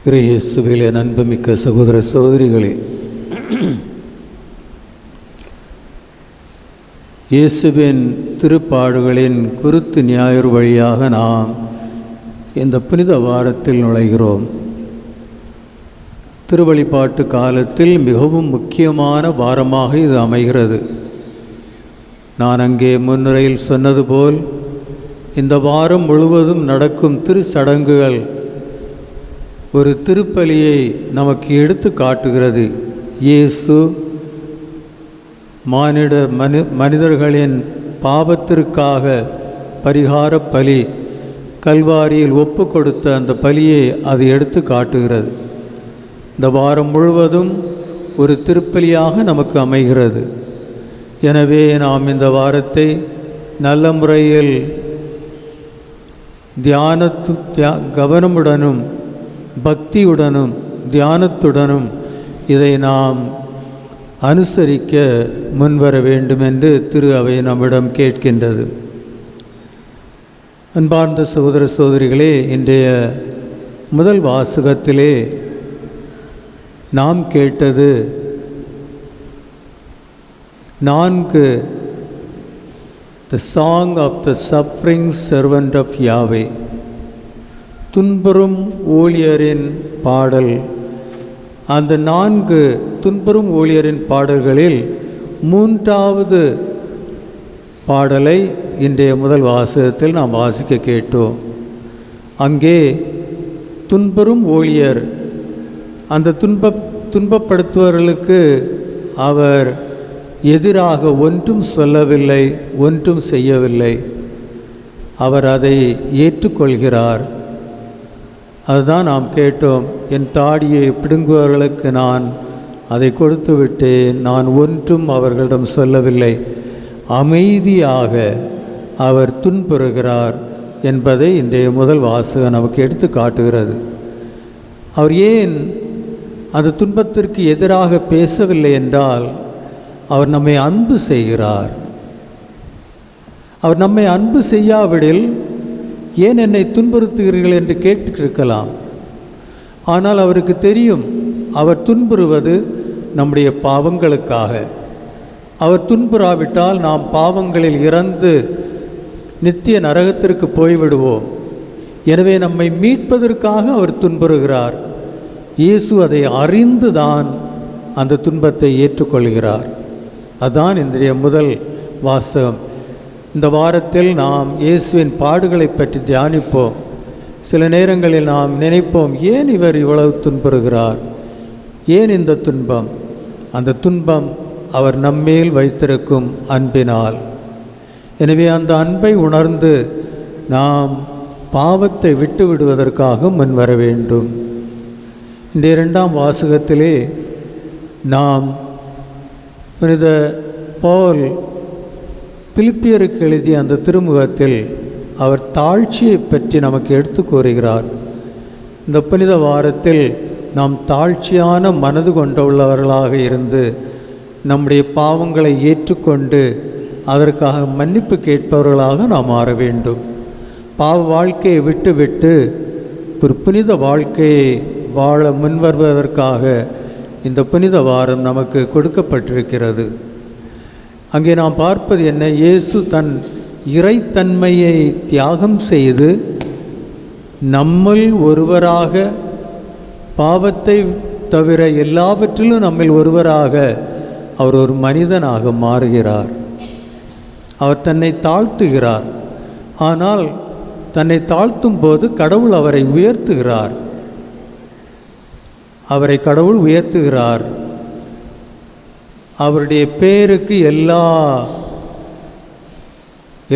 இயேசுவிலே அன்புமிக்க சகோதர சகோதரிகளே, இயேசுவின் திருப்பாடுகளின் குருத்து ஞாயிறு வழியாக நாம் இந்த புனித வாரத்தில் நுழைகிறோம். திருவழிபாட்டு காலத்தில் மிகவும் முக்கியமான வாரமாக இது அமைகிறது. நான் அங்கே முன்னுரையில் சொன்னது போல் இந்த வாரம் முழுவதும் நடக்கும் திருச்சடங்குகள் ஒரு திருப்பலியை நமக்கு எடுத்து காட்டுகிறது. இயேசு மனிதர்களின் பாவத்திற்காக பரிகார பலி கல்வாரியில் ஒப்பு கொடுத்த அந்த பலியை அது எடுத்து காட்டுகிறது. இந்த வாரம் முழுவதும் ஒரு திருப்பலியாக நமக்கு அமைகிறது. எனவே நாம் இந்த வாரத்தை நல்ல முறையில் கவனமுடனும் பக்தியுடனும் தியானத்துடனும் இதை நாம் அனுசரிக்க முன்வர வேண்டும் என்று திரு அவை நம்மிடம் கேட்கின்றது. அன்பார்ந்த சகோதர சகோதரிகளே, இன்றைய முதல் வாசகத்திலே நாம் கேட்டது 4 The Song of the Suffering Servant of Yahweh, துன்புறும் ஊழியரின் பாடல். அந்த 4 துன்புறும் ஊழியரின் பாடல்களில் 3வது பாடலை இன்றைய முதல் வாசகத்தில் நாம் வாசிக்க கேட்டோம். அங்கே துன்புறும் ஊழியர் அந்த துன்பப்படுத்துவர்களுக்கு அவர் எதிராக ஒன்றும் சொல்லவில்லை, ஒன்றும் செய்யவில்லை. அவர் அதை ஏற்றுக்கொள்கிறார். அதுதான் நாம் கேட்டோம். என் தாடியை பிடுங்குவர்களுக்கு நான் அதை கொடுத்து விட்டேன், நான் ஒன்றும் அவர்களிடம் சொல்லவில்லை, அமைதியாக அவர் துன்புறுகிறார் என்பதை இன்றைய முதல் வாசகம் நமக்கு எடுத்து காட்டுகிறது. அவர் ஏன் அந்த துன்பத்திற்கு எதிராக பேசவில்லை என்றால், அவர் நம்மை அன்பு செய்கிறார். அவர் நம்மை அன்பு செய்யாவிடில் ஏன் என்னை துன்புறுத்துகிறீர்கள் என்று கேட்டிருக்கலாம். ஆனால் அவருக்கு தெரியும், அவர் துன்புறுவது நம்முடைய பாவங்களுக்காக. அவர் துன்புறாவிட்டால் நாம் பாவங்களில் இறந்து நித்திய நரகத்திற்கு போய்விடுவோம். எனவே நம்மை மீட்பதற்காக அவர் துன்புறுகிறார். இயேசு அதை அறிந்துதான் அந்த துன்பத்தை ஏற்றுக்கொள்கிறார். அதுதான் இன்றைய முதல் வாசகம். இந்த வாரத்தில் நாம் இயேசுவின் பாடுகளை பற்றி தியானிப்போம். சில நேரங்களில் நாம் நினைப்போம், ஏன் இவர் இவ்வளவு துன்புறுகிறார், ஏன் இந்த துன்பம்? அந்த துன்பம் அவர் நம்மேல் வைத்திருக்கும் அன்பினால். எனவே அந்த அன்பை உணர்ந்து நாம் பாவத்தை விட்டு விடுவதற்காக முன்வர வேண்டும். இந்த 2ஆம் வாசகத்திலே நாம் புனித பவுல் பிலிப்பியருக்கு எழுதிய அந்த திருமுகத்தில் அவர் தாழ்ச்சியை பற்றி நமக்கு எடுத்து கூறுகிறார். இந்த புனித வாரத்தில் நாம் தாழ்ச்சியான மனது கொண்டுள்ளவர்களாக இருந்து நம்முடைய பாவங்களை ஏற்றுக்கொண்டு அதற்காக மன்னிப்பு கேட்பவர்களாக நாம் மாற வேண்டும். பாவ வாழ்க்கையை விட்டுவிட்டு ஒரு புனித வாழ்க்கையை வாழ முன்வருவதற்காக இந்த புனித வாரம் நமக்கு கொடுக்கப்பட்டிருக்கிறது. அங்கே நாம் பார்ப்பது என்ன? இயேசு தன் இறைத்தன்மையை தியாகம் செய்து நம்மில் ஒருவராக, பாவத்தை தவிர எல்லாவற்றிலும் நம்மில் ஒருவராக அவர் ஒரு மனிதனாக மாறுகிறார். அவர் தன்னை தாழ்த்துகிறார். ஆனால் தன்னை தாழ்த்தும் போது கடவுள் அவரை உயர்த்துகிறார். அவரை கடவுள் உயர்த்துகிறார். அவருடைய பேருக்கு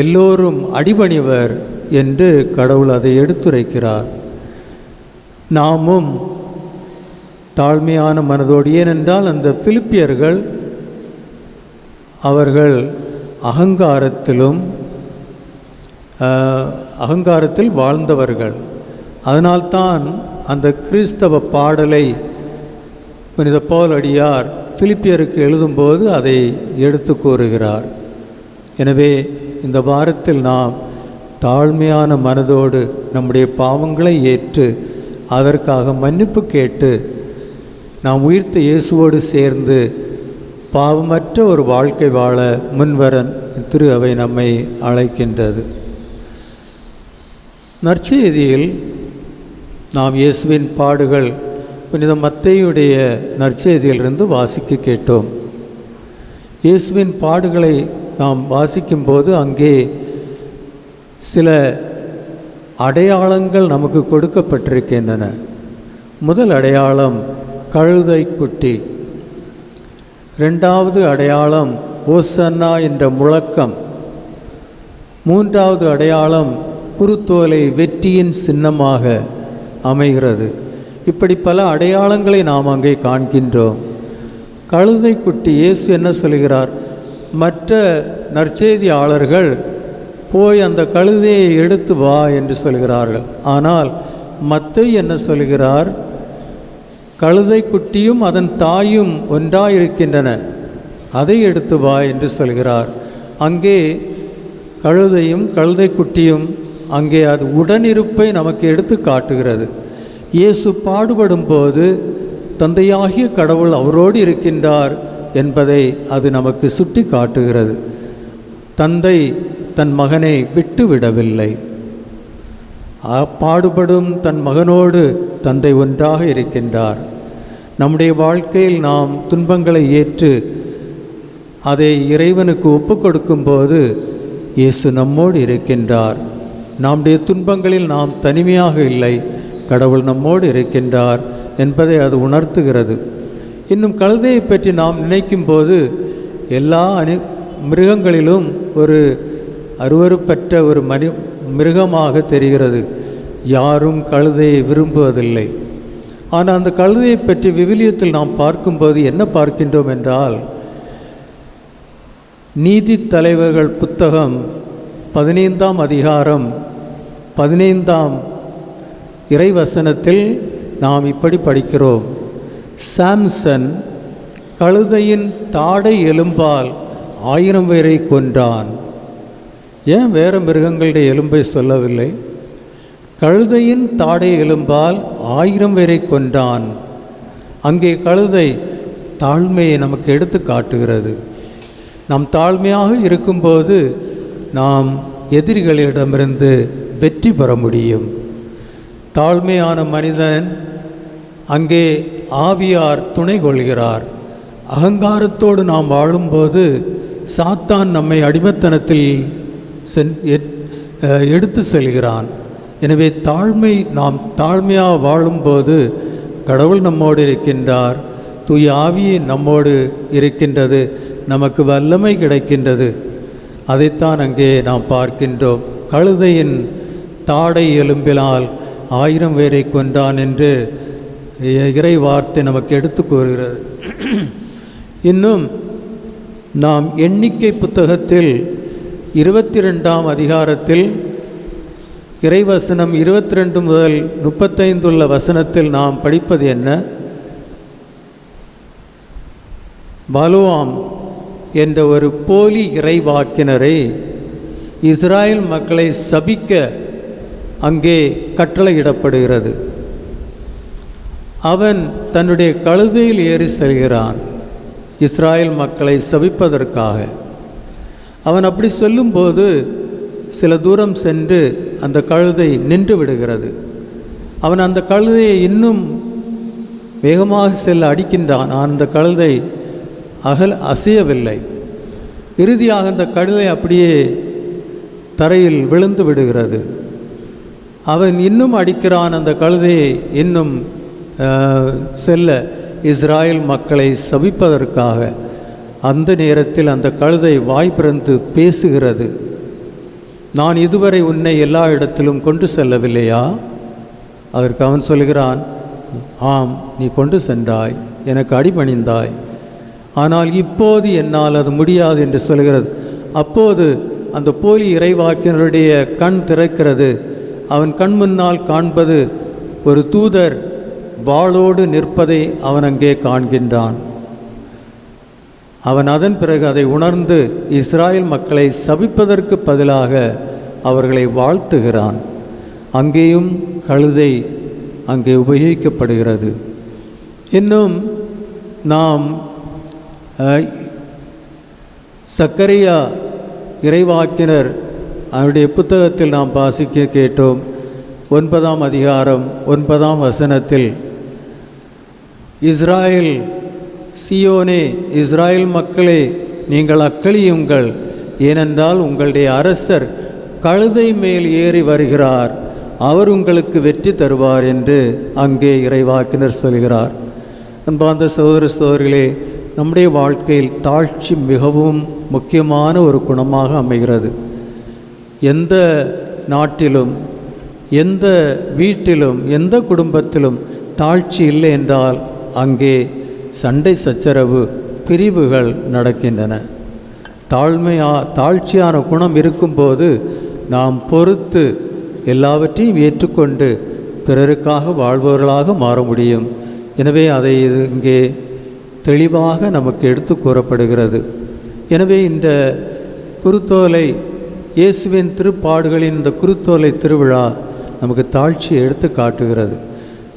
எல்லோரும் அடிபணிவர் என்று கடவுள் அதை எடுத்துரைக்கிறார். நாமும் தாழ்மையான மனதோடு, ஏனென்றால் அந்த பிலிப்பியர்கள் அவர்கள் அகங்காரத்தில் வாழ்ந்தவர்கள். அதனால்தான் அந்த கிறிஸ்தவ பாடலை புனித பவுல் அடியார் பிலிப்பியருக்கு எழுதும்போது அதை எடுத்து கூறுகிறார். எனவே இந்த வாரத்தில் நாம் தாழ்மையான மனதோடு நம்முடைய பாவங்களை ஏற்று அதற்காக மன்னிப்பு கேட்டு நாம் உயிர்த்த இயேசுவோடு சேர்ந்து பாவமற்ற ஒரு வாழ்க்கை வாழ முன்வர திரு அவை நம்மை அழைக்கின்றது. நற்செய்தியில் நாம் இயேசுவின் பாடுகள் புனித மத்தேயுடைய நற்செய்தியிலிருந்து வாசிக்க கேட்டோம். இயேசுவின் பாடுகளை நாம் வாசிக்கும்போது அங்கே சில அடையாளங்கள் நமக்கு கொடுக்கப்பட்டிருக்கின்றன. முதல் அடையாளம் கழுதை குட்டி. இரண்டாவது அடையாளம் ஓசன்னா என்ற முழக்கம். மூன்றாவது அடையாளம் குருத்தோலை வெற்றியின் சின்னமாக அமைகிறது. இப்படி பல அடையாளங்களை நாம் அங்கே காண்கின்றோம். கழுதை குட்டி இயேசு என்ன சொல்கிறார்? மற்ற நற்செய்தியாளர்கள் போய் அந்த கழுதையை எடுத்து வா என்று சொல்கிறார்கள். ஆனால் மத்தேயு என்ன சொல்கிறார்? கழுதை குட்டியும் அதன் தாயும் ஒன்றாயிருக்கின்றன, அதை எடுத்து வா என்று சொல்கிறார். அங்கே கழுதையும் கழுதை குட்டியும் அங்கே அது உடனிருப்பை நமக்கு எடுத்து காட்டுகிறது. இயேசு பாடுபடும் போது தந்தையாகிய கடவுள் அவரோடு இருக்கின்றார் என்பதை அது நமக்கு சுட்டி காட்டுகிறது. தந்தை தன் மகனை விட்டு விடவில்லை. பாடுபடும் தன் மகனோடு தந்தை ஒன்றாக இருக்கின்றார். நம்முடைய வாழ்க்கையில் நாம் துன்பங்களை ஏற்று அதை இறைவனுக்கு ஒப்பு கொடுக்கும்போது இயேசு நம்மோடு இருக்கின்றார். நம்முடைய துன்பங்களில் நாம் தனிமையாக இல்லை, கடவுள் நம்மோடு இருக்கின்றார் என்பதை அது உணர்த்துகிறது. இன்னும் கழுதையை பற்றி நாம் நினைக்கும்போது எல்லா மிருகங்களிலும் ஒரு அருவருப்பற்ற ஒரு மிருகமாக தெரிகிறது. யாரும் கழுதையை விரும்புவதில்லை. ஆனால் அந்த கழுதையை பற்றி விவிலியத்தில் நாம் பார்க்கும்போது என்ன பார்க்கின்றோம் என்றால், நீதி தலைவர்கள் புத்தகம் 15ஆம் அதிகாரம் 15ஆம் இறைவசனத்தில் நாம் இப்படி படிக்கிறோம். சாம்சன் கழுதையின் தாடை எலும்பால் 1000 பேரை கொன்றான். ஏன் வேறு மிருகங்களுடைய எலும்பை சொல்லவில்லை? கழுதையின் தாடை எலும்பால் 1000 பேரை கொன்றான். அங்கே கழுதை தாழ்மையை நமக்கு எடுத்து காட்டுகிறது. நாம் தாழ்மையாக இருக்கும்போது நாம் எதிரிகளிடமிருந்து வெற்றி பெற முடியும். தாழ்மையான மனிதன் அங்கே ஆவியார் துணை கொள்கிறார். அகங்காரத்தோடு நாம் வாழும்போது சாத்தான் நம்மை அடிமைத்தனத்தில் எடுத்து செல்கிறான். எனவே நாம் தாழ்மையாக வாழும்போது கடவுள் நம்மோடு இருக்கின்றார், தூய ஆவியை நம்மோடு இருக்கின்றது, நமக்கு வல்லமை கிடைக்கின்றது. அதைத்தான் அங்கே நாம் பார்க்கின்றோம். கழுதையின் தாடை எலும்பினால் 1000 பேரை கொன்றான் என்று இறை வார்த்தை நமக்கு எடுத்து கூறுகிறது. இன்னும் நாம் எண்ணிக்கை புத்தகத்தில் 22ஆம் அதிகாரத்தில் இறைவசனம் 22 முதல் 35 உள்ள வசனத்தில் நாம் படிப்பது என்ன? பாலோவாம் என்ற ஒரு போலி இறைவாக்கினரை இஸ்ராயல் மக்களை சபிக்க அங்கே கட்டளையிடப்படுகிறது. அவன் தன்னுடைய கழுதையில் ஏறி செல்கிறான் இஸ்ராயல் மக்களை சபிப்பதற்காக. அவன் அப்படி சொல்லும்போது சில தூரம் சென்று அந்த கழுதை நின்று விடுகிறது. அவன் அந்த கழுதையை இன்னும் வேகமாக செல்ல அடிக்கின்றான். அந்த கழுதை அசையவில்லை. இறுதியாக அந்த கழுதை அப்படியே தரையில் விழுந்து விடுகிறது. அவன் இன்னும் அடிக்கிறான். அந்த கழுதையை இன்னும் செல்ல இஸ்ராயல் மக்களை சபிப்பதற்காக. அந்த நேரத்தில் அந்த கழுதை வாய் பிறந்து பேசுகிறது. நான் இதுவரை உன்னை எல்லா இடத்திலும் கொண்டு செல்லவில்லையா? அதற்கு அவன் சொல்கிறான், ஆம், நீ கொண்டு சென்றாய், எனக்கு அடிபணிந்தாய், ஆனால் இப்போது என்னால் அது முடியாது என்று சொல்கிறது. அப்போது அந்த போலி இறைவாக்கினருடைய கண் திறக்கிறது. அவன் கண் முன்னால் காண்பது ஒரு தூதர் வாளோடு நிற்பதை அவன் அங்கே காண்கின்றான். அவன் அதன் பிறகு அதை உணர்ந்து இஸ்ராயல் மக்களை சபிப்பதற்கு பதிலாக அவர்களை வாழ்த்துகிறான். அங்கேயும் கழுதை அங்கே உபயோகிக்கப்படுகிறது. இன்னும் நாம் சக்கரியா இறைவாக்கினர் அவருடைய புத்தகத்தில் நாம் வாசிக்க கேட்டோம். 9ஆம் அதிகாரம் 9ஆம் வசனத்தில், இஸ்ராயேல் சியோனே, இஸ்ராயேல் மக்களே, நீங்கள் அக்களியுங்கள், ஏனென்றால் உங்களுடைய அரசர் கழுதை மேல் ஏறி வருகிறார், அவர் உங்களுக்கு வெற்றி தருவார் என்று அங்கே இறைவாக்கினர் சொல்கிறார். அன்பார்ந்த சகோதர சகோதரிகளே, நம்முடைய வாழ்க்கையில் தாழ்ச்சி மிகவும் முக்கியமான ஒரு குணமாக அமைகிறது. எந்த நாட்டிலும், எந்த வீட்டிலும், எந்த குடும்பத்திலும் தாழ்ச்சி இல்லை என்றால் அங்கே சண்டை சச்சரவு, பிரிவுகள் நடக்கின்றன. தாழ்ச்சியான குணம் இருக்கும்போது நாம் பொறுத்து எல்லாவற்றையும் ஏற்றுக்கொண்டு பிறருக்காக வாழ்பவர்களாக மாற முடியும். எனவே அதை இங்கே தெளிவாக நமக்கு எடுத்து கூறப்படுகிறது. எனவே இந்த குருத்தோலை, இயேசுவின் திருப்பாடுகளின் இந்த குருத்தோலை திருவிழா நமக்கு தாழ்ச்சியை எடுத்து காட்டுகிறது.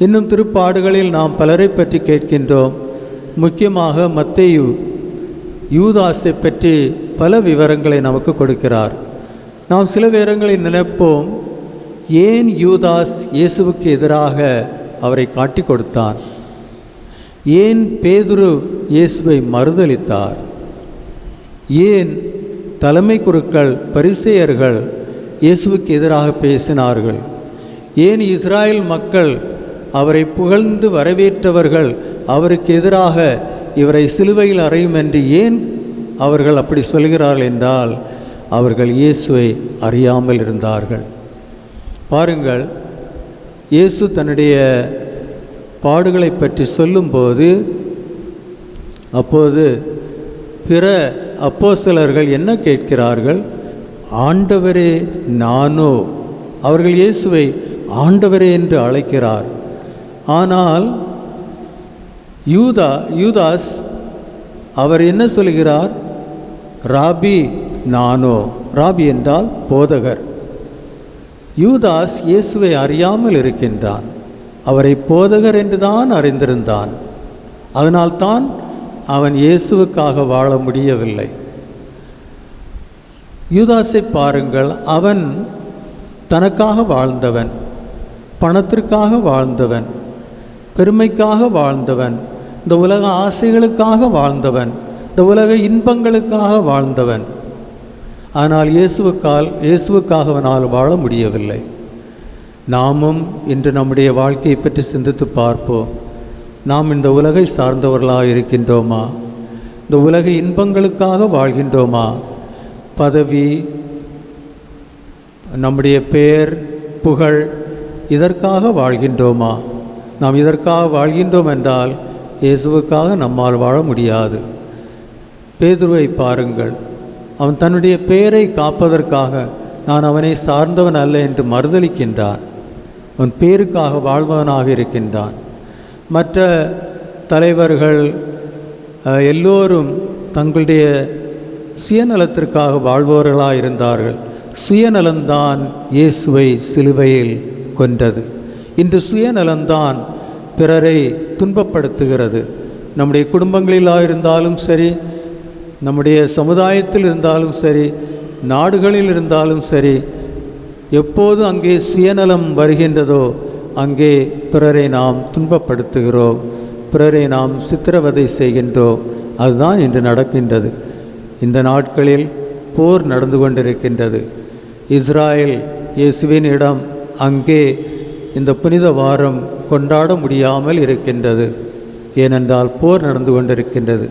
இன்னும் திருப்பாடுகளில் நாம் பலரை பற்றி கேட்கின்றோம். முக்கியமாக மத்தேயு யூதாஸை பற்றி பல விவரங்களை நமக்கு கொடுக்கிறார். நாம் சில நேரங்களில் நினைப்போம், ஏன் யூதாஸ் இயேசுவுக்கு எதிராக அவரை காட்டி கொடுத்தான்? ஏன் பேதுரு இயேசுவை மறுதலித்தார்? ஏன் தலைமை குருக்கள், பரிசேயர்கள் இயேசுவுக்கு எதிராக பேசினார்கள்? ஏன் இஸ்ராயேல் மக்கள், அவரை புகழ்ந்து வரவேற்றவர்கள், அவருக்கு எதிராக இவரை சிலுவையில் அறையும் என்று ஏன் அவர்கள் அப்படி சொல்கிறார்கள் என்றால், அவர்கள் இயேசுவை அறியாமல் இருந்தார்கள். பாருங்கள், இயேசு தன்னுடைய பாடுகளை பற்றி சொல்லும்போது, அப்போது பிற அப்போஸ்தலர்கள் என்ன கேட்கிறார்கள்? ஆண்டவரே நானோ? அவர்கள் இயேசுவை ஆண்டவரே என்று அழைக்கிறார். ஆனால் யூதாஸ் அவர் என்ன சொல்கிறார்? ராபி நானோ? ராபி என்றால் போதகர். யூதாஸ் இயேசுவை அறியாமல் இருக்கின்றான். அவரை போதகர் என்று தான் அறிந்திருந்தான். அதனால்தான் அவன் இயேசுவுக்காக வாழ முடியவில்லை. யூதாஸை பாருங்கள், அவன் தனக்காக வாழ்ந்தவன், பணத்திற்காக வாழ்ந்தவன், பெருமைக்காக வாழ்ந்தவன், இந்த உலக ஆசைகளுக்காக வாழ்ந்தவன், இந்த உலக இன்பங்களுக்காக வாழ்ந்தவன். ஆனால் இயேசுவுக்காக அவனால் வாழ முடியவில்லை. நாமும் இன்று நம்முடைய வாழ்க்கையை பற்றி சிந்தித்து பார்ப்போம். நாம் இந்த உலகை சார்ந்தவர்களாக இருக்கின்றோமா? இந்த உலக இன்பங்களுக்காக வாழ்கின்றோமா? பதவி, நம்முடைய பெயர், புகழ், இதற்காக வாழ்கின்றோமா? நாம் இதற்காக வாழ்கின்றோம் என்றால் இயேசுவுக்காக நம்மால் வாழ முடியாது. பேதுருவை பாருங்கள், அவன் தன்னுடைய பெயரை காப்பதற்காக நான் அவனை சார்ந்தவன் அல்ல என்று மறுதலிக்கின்றான். அவன் பேருக்காக வாழ்பவனாக இருக்கின்றான். மற்ற தலைவர்கள் எல்லோரும் தங்களுடைய சுயநலத்திற்காக வாழ்பவர்களாக இருந்தார்கள். சுயநலம்தான் இயேசுவை சிலுவையில் கொன்றது. இன்று சுயநலம்தான் பிறரை துன்பப்படுத்துகிறது. நம்முடைய குடும்பங்களிலாக இருந்தாலும் சரி, நம்முடைய சமுதாயத்தில் இருந்தாலும் சரி, நாடுகளில் இருந்தாலும் சரி, எப்போது அங்கே சுயநலம் வருகின்றதோ அங்கே பிறரை நாம் துன்பப்படுத்துகிறோம், பிறரை நாம் சித்திரவதை செய்கின்றோம். அதுதான் இன்று நடக்கின்றது. இந்த நாட்களில் போர் நடந்து கொண்டிருக்கின்றது. இஸ்ராயேல் இயேசுவின் இடம் அங்கே இந்த புனித வாரம் கொண்டாட முடியாமல் இருக்கின்றது. ஏனென்றால் போர் நடந்து கொண்டிருக்கின்றது.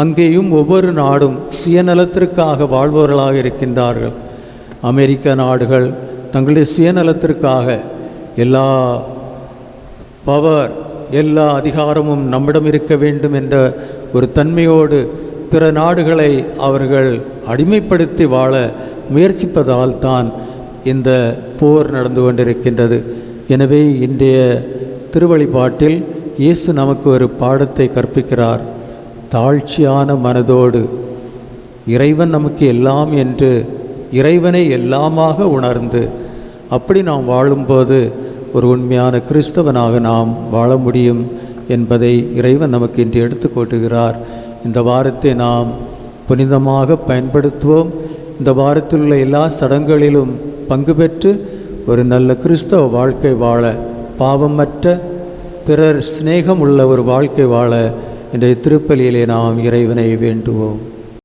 அங்கேயும் ஒவ்வொரு நாடும் சுயநலத்திற்காக வாழ்பவர்களாக இருக்கின்றார்கள். அமெரிக்க நாடுகள் தங்களுடைய சுயநலத்திற்காக எல்லா பவர், எல்லா அதிகாரமும் நம்மிடம் இருக்க வேண்டும் என்ற ஒரு தன்மையோடு பிற நாடுகளை அவர்கள் அடிமைப்படுத்தி வாழ முயற்சிப்பதால் தான் இந்த போர் நடந்து கொண்டிருக்கின்றது. எனவே இன்றைய திருவழிபாட்டில் இயேசு நமக்கு ஒரு பாடத்தை கற்பிக்கிறார். தாழ்ச்சியான மனதோடு இறைவன் நமக்கு எல்லாம் என்று இறைவனை எல்லாமாக உணர்ந்து அப்படி நாம் வாழும்போது ஒரு உண்மையான கிறிஸ்தவனாக நாம் வாழ முடியும் என்பதை இறைவன் நமக்கு இன்று எடுத்துக்கொட்டுகிறார். இந்த வாரத்தை நாம் புனிதமாக பயன்படுத்துவோம். இந்த வாரத்தில் உள்ள எல்லா சடங்குகளிலும் பங்கு பெற்று ஒரு நல்ல கிறிஸ்தவ வாழ்க்கை வாழ, பாவமற்ற பிறர் சிநேகம் உள்ள ஒரு வாழ்க்கை வாழ இன்றைய திருப்பலியிலே நாம் இறைவனை வேண்டுவோம்.